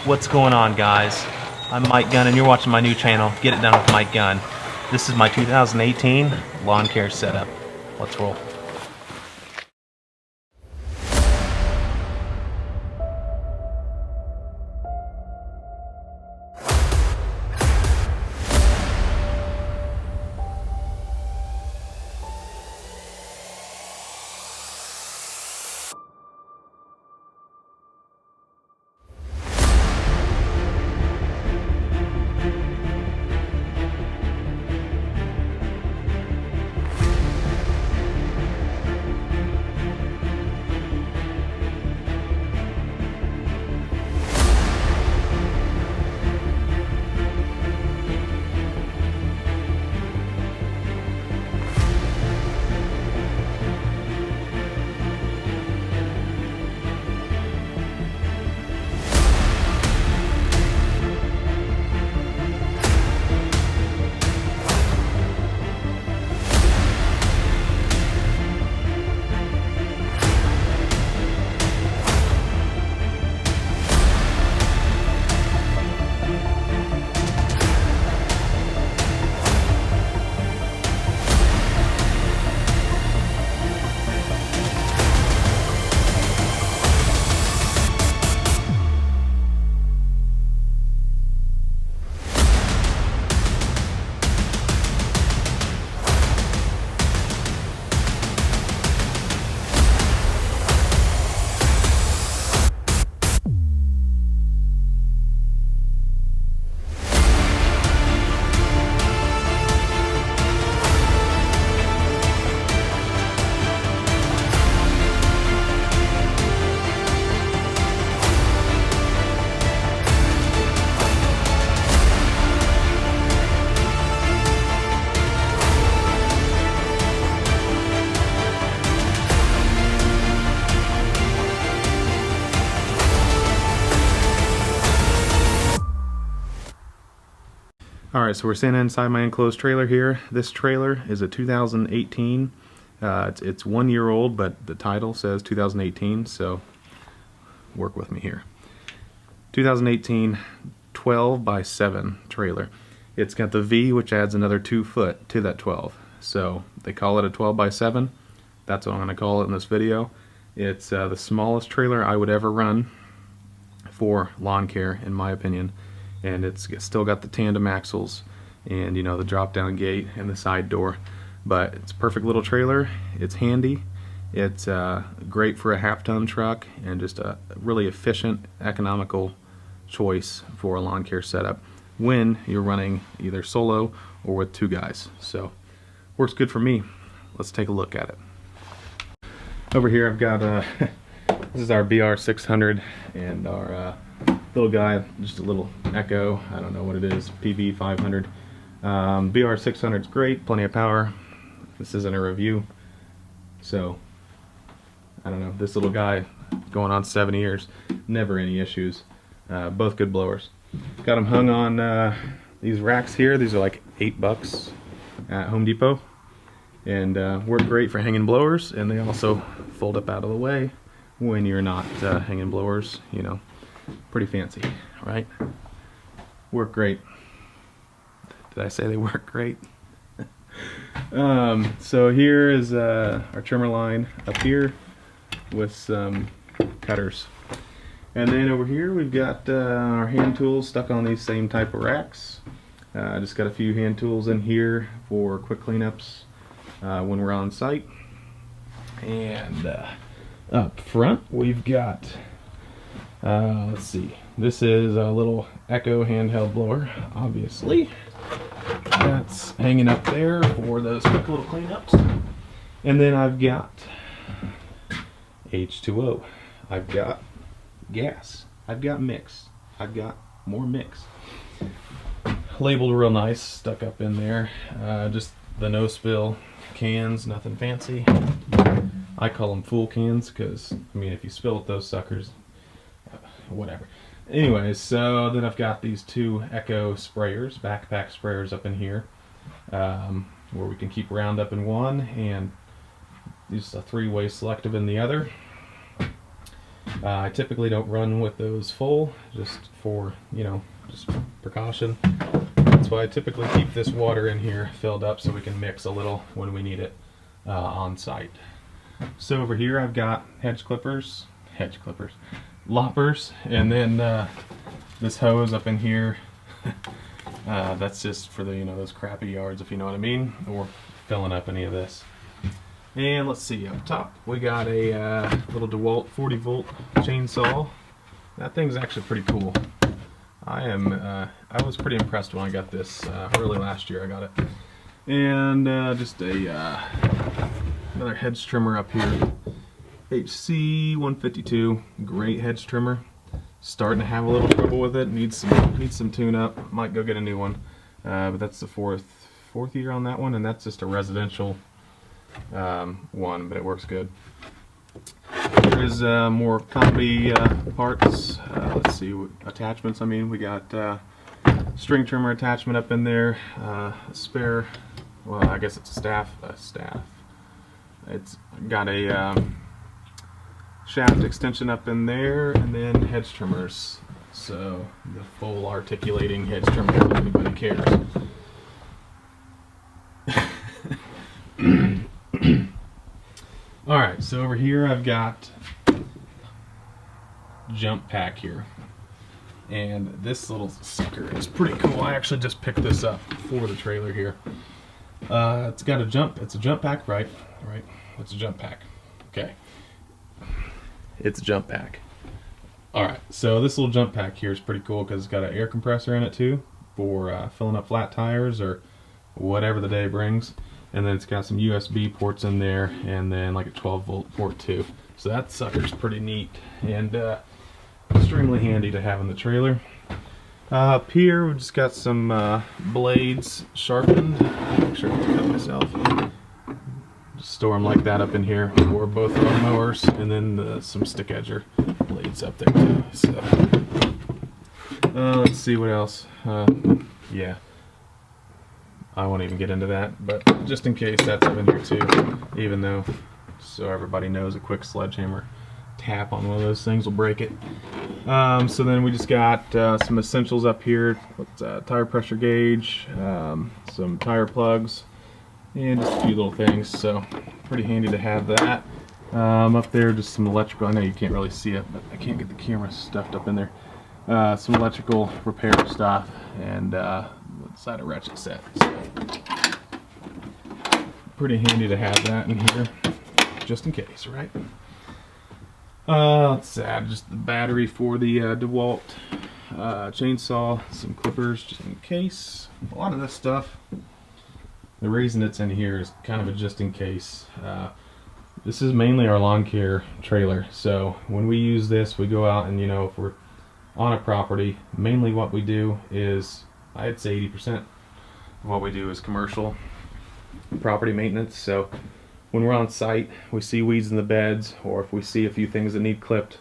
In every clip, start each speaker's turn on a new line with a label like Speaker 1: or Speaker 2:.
Speaker 1: What's going on, guys? I'm Mike Gunn and you're watching my new channel, Get It Done with Mike Gunn. This is my 2018 lawn care setup. Let's roll. Alright, so we're standing inside my enclosed trailer here. This trailer is a 2018. It's 1 year old, but the title says 2018, so work with me here. 2018 12 by 7 trailer. It's got the V, which adds another 2 foot to that 12. So they call it a 12 by 7. That's what I'm going to call it in this video. It's the smallest trailer I would ever run for lawn care, in my opinion. And it's still got the tandem axles and, you know, the drop down gate and the side door, but it's a perfect little trailer. It's handy, it's great for a half-ton truck, and just a really efficient, economical choice for a lawn care setup when you're running either solo or with 2 guys. So works good for me. Let's take a look at it. Over here I've got this is our BR600 and our little guy, just a little Echo, I don't know what it is, PV500. BR600 is great, plenty of power. This isn't a review, so I don't know, this little guy going on 7 years, never any issues. Both good blowers. Got them hung on these racks here. These are like $8 at Home Depot, and work great for hanging blowers, and they also fold up out of the way when you're not hanging blowers, you know. Pretty fancy, right? Work great. Did I say they work great? So here is our trimmer line up here with some cutters. And then over here we've got our hand tools stuck on these same type of racks. Just got a few hand tools in here for quick cleanups when we're on site. And up front we've got let's see, this is a little Echo handheld blower, obviously. That's hanging up there for those quick little cleanups. And then I've got H2O, I've got gas, I've got mix, I've got more mix. Labeled real nice, stuck up in there. Just the no spill cans, nothing fancy. I call them fool cans because, I mean, if you spill with those suckers, whatever. Anyways, so then I've got these 2 Echo sprayers, backpack sprayers up in here, where we can keep Roundup in one and use a 3-way selective in the other. I typically don't run with those full, just for, just precaution. That's why I typically keep this water in here filled up so we can mix a little when we need it on site. So over here I've got loppers, and then this hose up in here. That's just for the those crappy yards, if you know what I mean, or filling up any of this. And let's see, up top we got a little DeWalt 40-volt chainsaw. That thing's actually pretty cool. I was pretty impressed when I got this early last year. I got it, and just another hedge trimmer up here, HC 152, great hedge trimmer. Starting to have a little trouble with it. Needs some tune up. Might go get a new one, but that's the fourth year on that one, and that's just a residential one, but it works good. There is more combi parts. Let's see, attachments. I mean, we got string trimmer attachment up in there. Spare. Well, I guess it's a staff. It's got a shaft extension up in there, and then hedge trimmers. So the full articulating hedge trimmer, if anybody cares. Alright, so over here I've got jump pack here. And this little sucker is pretty cool. I actually just picked this up for the trailer here. It's a jump pack, right? It's a jump pack. Okay. It's a jump pack. Alright, so this little jump pack here is pretty cool because it's got an air compressor in it too for filling up flat tires or whatever the day brings. And then it's got some USB ports in there, and then like a 12-volt port too. So that sucker's pretty neat and extremely handy to have in the trailer. Up here we've just got some blades sharpened. Make sure I don't cut myself. Just store them like that up in here for both our mowers, and then some stick edger blades up there too. So let's see what else. Yeah. I won't even get into that, but just in case, that's up in here too, even though, so everybody knows, a quick sledgehammer tap on one of those things will break it. So then we just got some essentials up here, tire pressure gauge, some tire plugs, and just a few little things, so pretty handy to have that. Up there, just some electrical. I know you can't really see it, but I can't get the camera stuffed up in there. Some electrical repair stuff, and side of ratchet set. So, pretty handy to have that in here, just in case, right? Let's add just the battery for the DeWalt chainsaw, some clippers just in case. A lot of this stuff, the reason it's in here is kind of a just in case. This is mainly our lawn care trailer, so when we use this, we go out and if we're on a property, mainly what we do is, I'd say 80% of what we do is commercial property maintenance. So when we're on site, we see weeds in the beds, or if we see a few things that need clipped,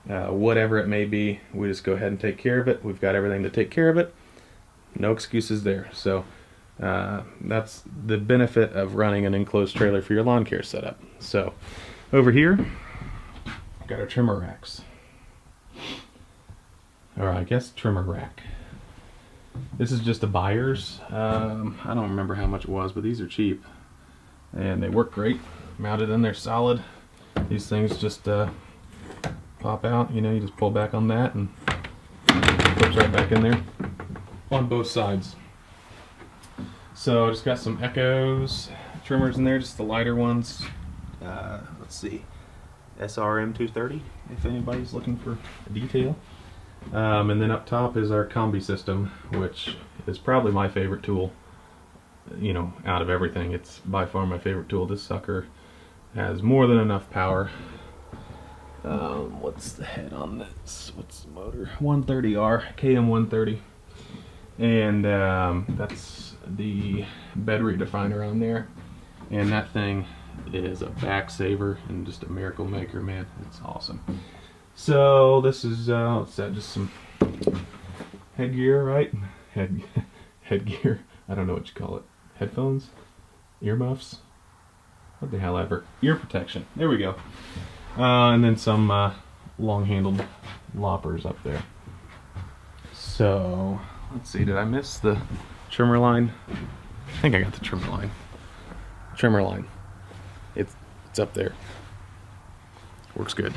Speaker 1: whatever it may be, we just go ahead and take care of it. We've got everything to take care of it. No excuses there. So that's the benefit of running an enclosed trailer for your lawn care setup. So over here, got our trimmer racks. Or I guess trimmer rack. This is just a buyer's. I don't remember how much it was, but these are cheap. And they work great. Mounted in there solid. These things just pop out. You just pull back on that and it flips right back in there on both sides. So just got some Echoes trimmers in there, just the lighter ones. Let's see, SRM 230 if anybody's looking for a detail. And then up top is our combi system, which is probably my favorite tool. Out of everything, it's by far my favorite tool. This sucker has more than enough power. What's the head on this? What's the motor? 130R, KM130. And that's the bed redefiner on there. And that thing is a back saver and just a miracle maker, man. It's awesome. So this is what's that? Just some headgear, right? Headgear. I don't know what you call it. Headphones, earmuffs. What the hell ever? Ear protection. There we go. And then some long-handled loppers up there. So let's see, did I miss the trimmer line? I think I got the trimmer line. It's up there. Works good.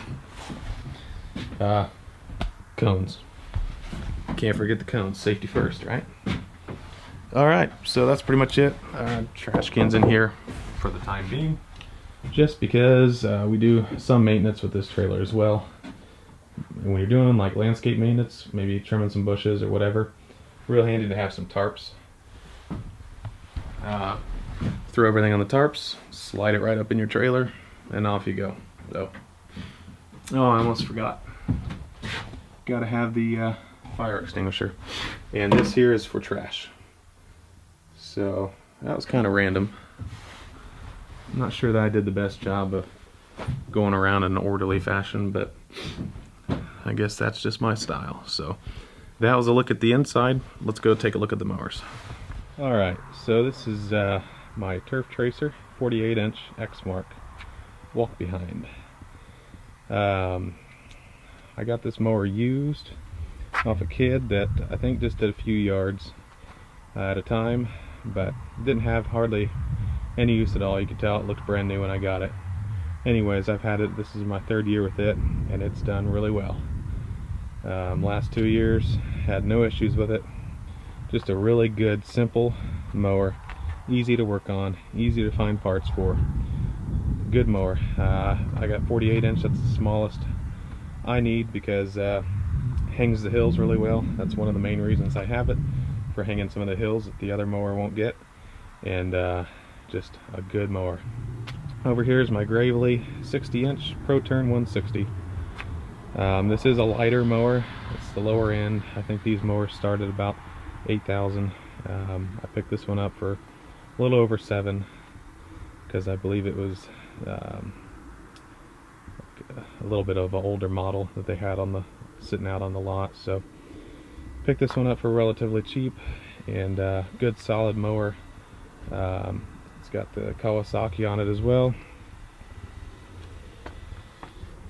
Speaker 1: Cones. Can't forget the cones. Safety first, right? All right, so that's pretty much it. Trash cans in here for the time being, just because we do some maintenance with this trailer as well. And when you're doing like landscape maintenance, maybe trimming some bushes or whatever, real handy to have some tarps. Throw everything on the tarps, slide it right up in your trailer, and off you go. So, oh, I almost forgot. Gotta have the fire extinguisher. And this here is for trash. So, that was kind of random. I'm not sure that I did the best job of going around in an orderly fashion, but I guess that's just my style. So, that was a look at the inside. Let's go take a look at the mowers. Alright, so this is my turf tracer, 48-inch Exmark walk behind. I got this mower used off a kid that I think just did a few yards at a time, but didn't have hardly any use at all. You could tell it looked brand new when I got it. Anyways, I've had it, this is my 3rd year with it, and it's done really well. Last 2 years, had no issues with it. Just a really good, simple mower. Easy to work on, easy to find parts for. Good mower. I got 48-inch, that's the smallest I need because hangs the hills really well. That's one of the main reasons I have it, for hanging some of the hills that the other mower won't get. And just a good mower. Over here is my Gravely 60-inch Pro Turn 160. This is a lighter mower. It's the lower end. I think these mowers start at about 8,000. I picked this one up for a little over 7 because I believe it was a little bit of an older model that they had on the sitting out on the lot. So picked this one up for relatively cheap, and good solid mower. It's got the Kawasaki on it as well.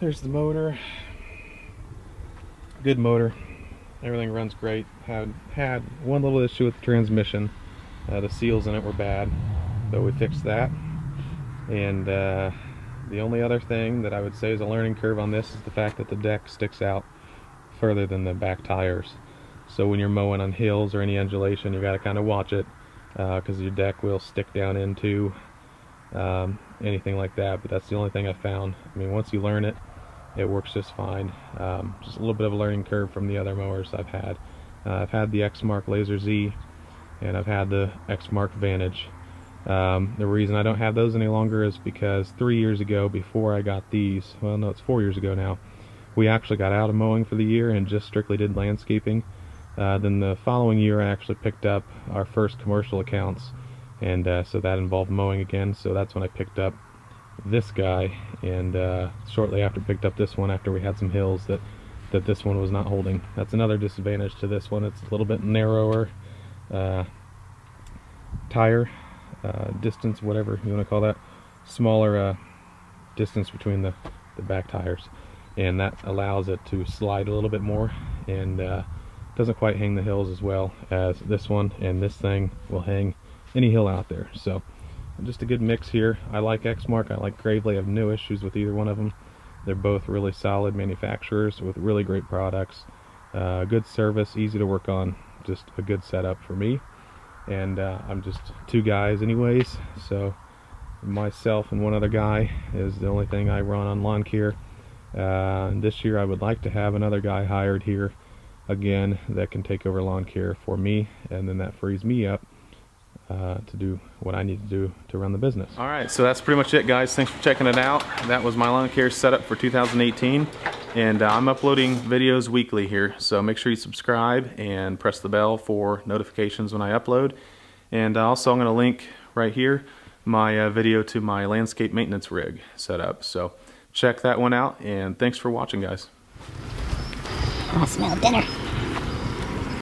Speaker 1: There's the motor. Good motor. Everything runs great. Had one little issue with the transmission. The seals in it were bad, so we fixed that. And the only other thing that I would say is a learning curve on this is the fact that the deck sticks out further than the back tires. So when you're mowing on hills or any undulation, you got to kind of watch it, because your deck will stick down into anything like that. But that's the only thing I found. I mean, once you learn it, it works just fine. Just a little bit of a learning curve from the other mowers I've had. I've had the Exmark Laser Z, and I've had the Exmark Vantage. The reason I don't have those any longer is because 3 years ago, before I got these, well no, it's 4 years ago now, we actually got out of mowing for the year and just strictly did landscaping. Then the following year I actually picked up our first commercial accounts, and so that involved mowing again. So that's when I picked up this guy, and shortly after picked up this one after we had some hills that this one was not holding. That's another disadvantage to this one. It's a little bit narrower tire distance, whatever you want to call that, smaller distance between the back tires, and that allows it to slide a little bit more, and doesn't quite hang the hills as well as this one, and this thing will hang any hill out there. So just a good mix here. I like Exmark, I like Gravely. I have no issues with either one of them. They're both really solid manufacturers with really great products, good service, easy to work on, just a good setup for me. And I'm just 2 guys anyways, so myself and one other guy is the only thing I run on lawn care. This year I would like to have another guy hired here again that can take over lawn care for me, and then that frees me up to do what I need to do to run the business. Alright, so that's pretty much it, guys. Thanks for checking it out. That was my lawn care setup for 2018, and I'm uploading videos weekly here, so make sure you subscribe and press the bell for notifications when I upload. And also I'm going to link right here my video to my landscape maintenance rig setup, so check that one out, and thanks for watching, guys.
Speaker 2: I smell dinner.